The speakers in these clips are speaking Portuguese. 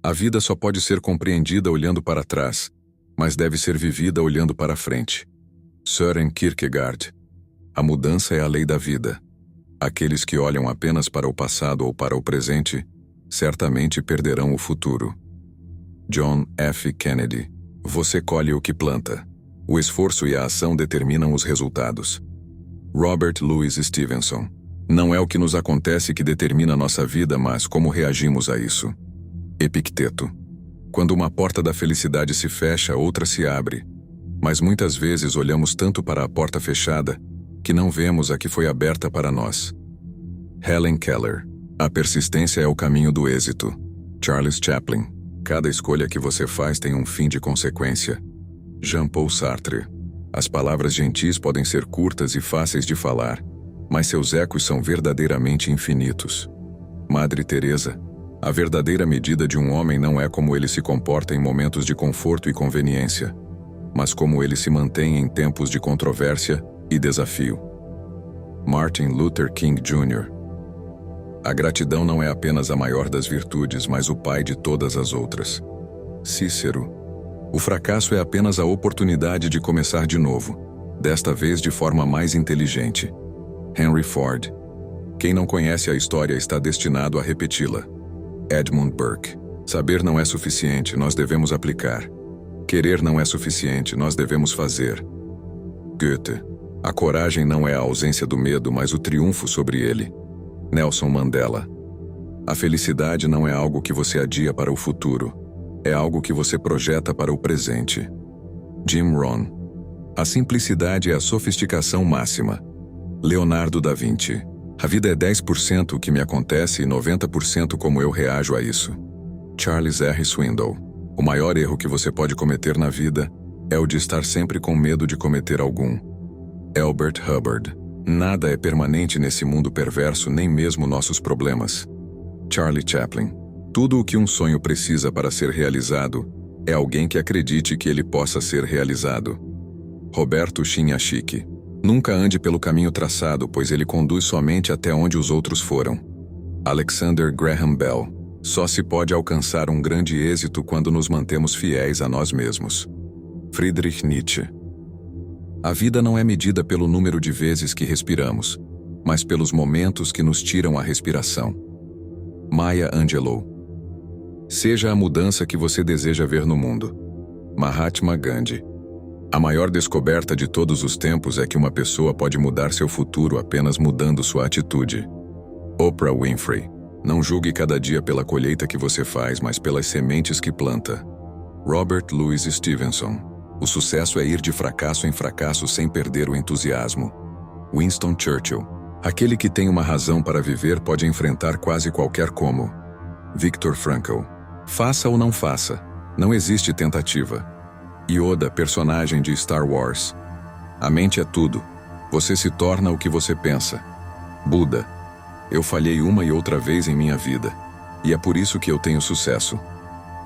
A vida só pode ser compreendida olhando para trás, mas deve ser vivida olhando para frente. Søren Kierkegaard. A mudança é a lei da vida. Aqueles que olham apenas para o passado ou para o presente, certamente perderão o futuro. John F. Kennedy. Você colhe o que planta. O esforço e a ação determinam os resultados. Robert Louis Stevenson. Não é o que nos acontece que determina nossa vida, mas como reagimos a isso. Epicteto. Quando uma porta da felicidade se fecha, outra se abre. Mas muitas vezes olhamos tanto para a porta fechada que não vemos a que foi aberta para nós. Helen Keller. A persistência é o caminho do êxito. Charles Chaplin. Cada escolha que você faz tem um fim de consequência. Jean-Paul Sartre. As palavras gentis podem ser curtas e fáceis de falar, mas seus ecos são verdadeiramente infinitos. Madre Teresa. A verdadeira medida de um homem não é como ele se comporta em momentos de conforto e conveniência, mas como ele se mantém em tempos de controvérsia e desafio. Martin Luther King Jr. A gratidão não é apenas a maior das virtudes, mas o pai de todas as outras. Cícero. O fracasso é apenas a oportunidade de começar de novo, desta vez de forma mais inteligente. Henry Ford. Quem não conhece a história está destinado a repeti-la. Edmund Burke. Saber não é suficiente, nós devemos aplicar. Querer não é suficiente, nós devemos fazer. Goethe. A coragem não é a ausência do medo, mas o triunfo sobre ele. Nelson Mandela. A felicidade não é algo que você adia para o futuro, é algo que você projeta para o presente. Jim Rohn. A simplicidade é a sofisticação máxima. Leonardo da Vinci. A vida é 10% o que me acontece e 90% como eu reajo a isso. Charles R. Swindoll. O maior erro que você pode cometer na vida é o de estar sempre com medo de cometer algum. Elbert Hubbard. Nada é permanente nesse mundo perverso, nem mesmo nossos problemas. Charlie Chaplin. Tudo o que um sonho precisa para ser realizado é alguém que acredite que ele possa ser realizado. Roberto Chiniachiki. Nunca ande pelo caminho traçado, pois ele conduz somente até onde os outros foram. Alexander Graham Bell. Só se pode alcançar um grande êxito quando nos mantemos fiéis a nós mesmos. Friedrich Nietzsche. A vida não é medida pelo número de vezes que respiramos, mas pelos momentos que nos tiram a respiração. Maya Angelou. Seja a mudança que você deseja ver no mundo. Mahatma Gandhi. A maior descoberta de todos os tempos é que uma pessoa pode mudar seu futuro apenas mudando sua atitude. Oprah Winfrey. Não julgue cada dia pela colheita que você faz, mas pelas sementes que planta. Robert Louis Stevenson. O sucesso é ir de fracasso em fracasso sem perder o entusiasmo. Winston Churchill. Aquele que tem uma razão para viver pode enfrentar quase qualquer como. Viktor Frankl. Faça ou não faça. Não existe tentativa. Yoda, personagem de Star Wars. A mente é tudo. Você se torna o que você pensa. Buda. Eu falhei uma e outra vez em minha vida, e é por isso que eu tenho sucesso.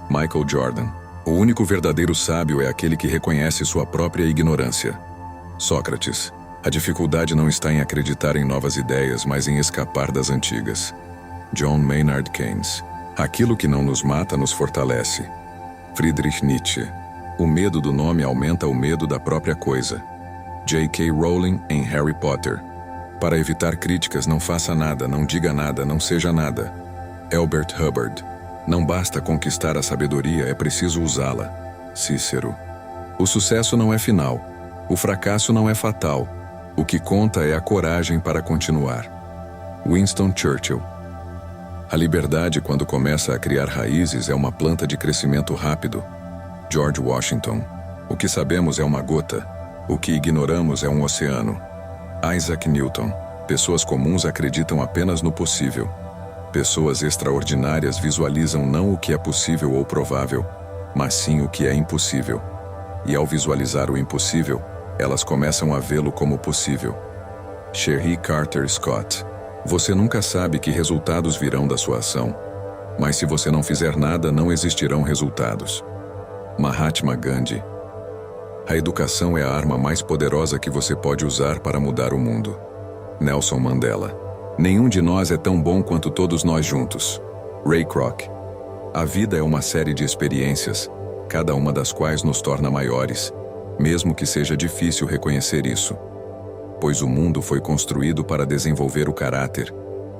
Michael Jordan. O único verdadeiro sábio é aquele que reconhece sua própria ignorância. Sócrates. A dificuldade não está em acreditar em novas ideias, mas em escapar das antigas. John Maynard Keynes. Aquilo que não nos mata nos fortalece. Friedrich Nietzsche. O medo do nome aumenta o medo da própria coisa. J.K. Rowling em Harry Potter. Para evitar críticas, não faça nada, não diga nada, não seja nada. Elbert Hubbard. Não basta conquistar a sabedoria, é preciso usá-la. Cícero. O sucesso não é final. O fracasso não é fatal. O que conta é a coragem para continuar. Winston Churchill. A liberdade, quando começa a criar raízes, é uma planta de crescimento rápido. George Washington. O que sabemos é uma gota. O que ignoramos é um oceano. Isaac Newton. Pessoas comuns acreditam apenas no possível. Pessoas extraordinárias visualizam não o que é possível ou provável, mas sim o que é impossível. E ao visualizar o impossível, elas começam a vê-lo como possível. Sherry Carter Scott. Você nunca sabe que resultados virão da sua ação, mas se você não fizer nada, não existirão resultados. Mahatma Gandhi. A educação é a arma mais poderosa que você pode usar para mudar o mundo. Nelson Mandela. Nenhum de nós é tão bom quanto todos nós juntos. Ray Kroc. A vida é uma série de experiências, cada uma das quais nos torna maiores, mesmo que seja difícil reconhecer isso. Pois o mundo foi construído para desenvolver o caráter,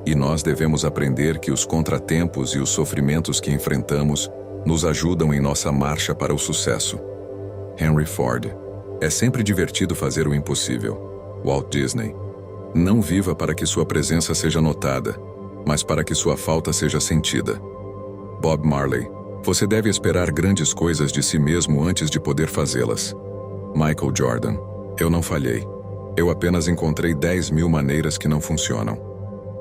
e nós devemos aprender que os contratempos e os sofrimentos que enfrentamos nos ajudam em nossa marcha para o sucesso. Henry Ford. É sempre divertido fazer o impossível. Walt Disney. Não viva para que sua presença seja notada, mas para que sua falta seja sentida. Bob Marley. Você deve esperar grandes coisas de si mesmo antes de poder fazê-las. Michael Jordan. Eu não falhei. Eu apenas encontrei 10.000 maneiras que não funcionam.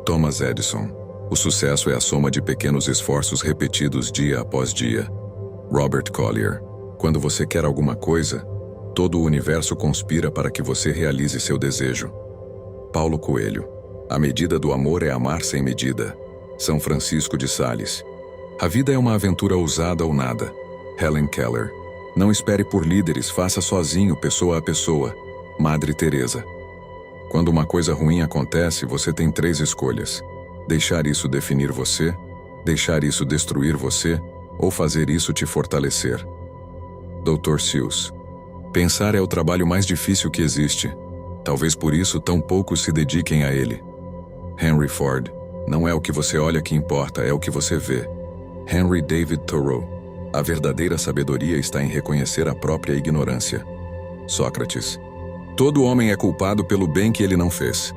Thomas Edison. O sucesso é a soma de pequenos esforços repetidos dia após dia. Robert Collier. Quando você quer alguma coisa, todo o universo conspira para que você realize seu desejo. Paulo Coelho. A medida do amor é amar sem medida. São Francisco de Sales. A vida é uma aventura ousada ou nada. Helen Keller. Não espere por líderes, faça sozinho, pessoa a pessoa. Madre Teresa. Quando uma coisa ruim acontece, você tem 3 escolhas: deixar isso definir você, deixar isso destruir você, ou fazer isso te fortalecer. Dr. Seuss. Pensar é o trabalho mais difícil que existe. Talvez por isso tão poucos se dediquem a ele. Henry Ford. Não é o que você olha que importa, é o que você vê. Henry David Thoreau. A verdadeira sabedoria está em reconhecer a própria ignorância. Sócrates. Todo homem é culpado pelo bem que ele não fez.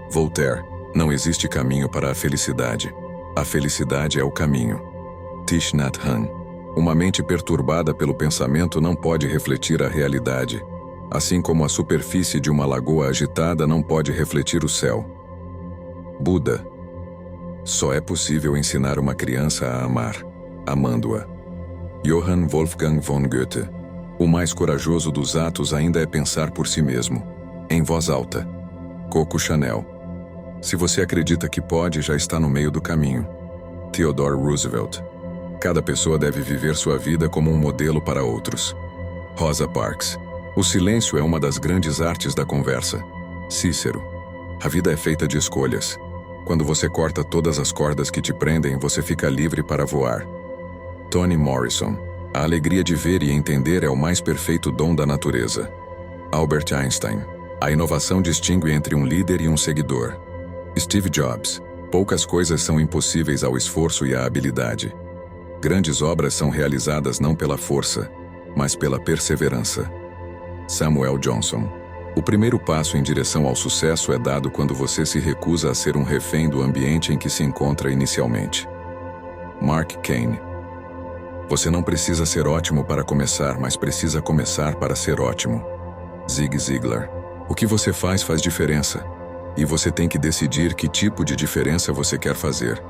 Voltaire. Não existe caminho para a felicidade. A felicidade é o caminho. Thich Nhat Hanh. Uma mente perturbada pelo pensamento não pode refletir a realidade, assim como a superfície de uma lagoa agitada não pode refletir o céu. Buda. Só é possível ensinar uma criança a amar, amando-a. Johann Wolfgang von Goethe. O mais corajoso dos atos ainda é pensar por si mesmo, em voz alta. Coco Chanel. Se você acredita que pode, já está no meio do caminho. Theodore Roosevelt. Cada pessoa deve viver sua vida como um modelo para outros. Rosa Parks. O silêncio é uma das grandes artes da conversa. Cícero. A vida é feita de escolhas. Quando você corta todas as cordas que te prendem, você fica livre para voar. Toni Morrison. A alegria de ver e entender é o mais perfeito dom da natureza. Albert Einstein. A inovação distingue entre um líder e um seguidor. Steve Jobs. Poucas coisas são impossíveis ao esforço e à habilidade. Grandes obras são realizadas não pela força, mas pela perseverança. Samuel Johnson. O primeiro passo em direção ao sucesso é dado quando você se recusa a ser um refém do ambiente em que se encontra inicialmente. Mark Caine. Você não precisa ser ótimo para começar, mas precisa começar para ser ótimo. Zig Ziglar. O que você faz diferença, e você tem que decidir que tipo de diferença você quer fazer.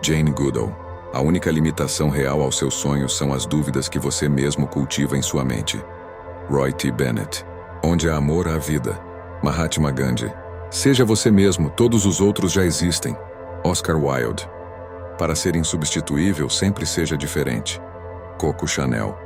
Jane Goodall. A única limitação real aos seus sonhos são as dúvidas que você mesmo cultiva em sua mente. Roy T. Bennett. Onde há amor, há vida. Mahatma Gandhi. Seja você mesmo, todos os outros já existem. Oscar Wilde. Para ser insubstituível, sempre seja diferente. Coco Chanel.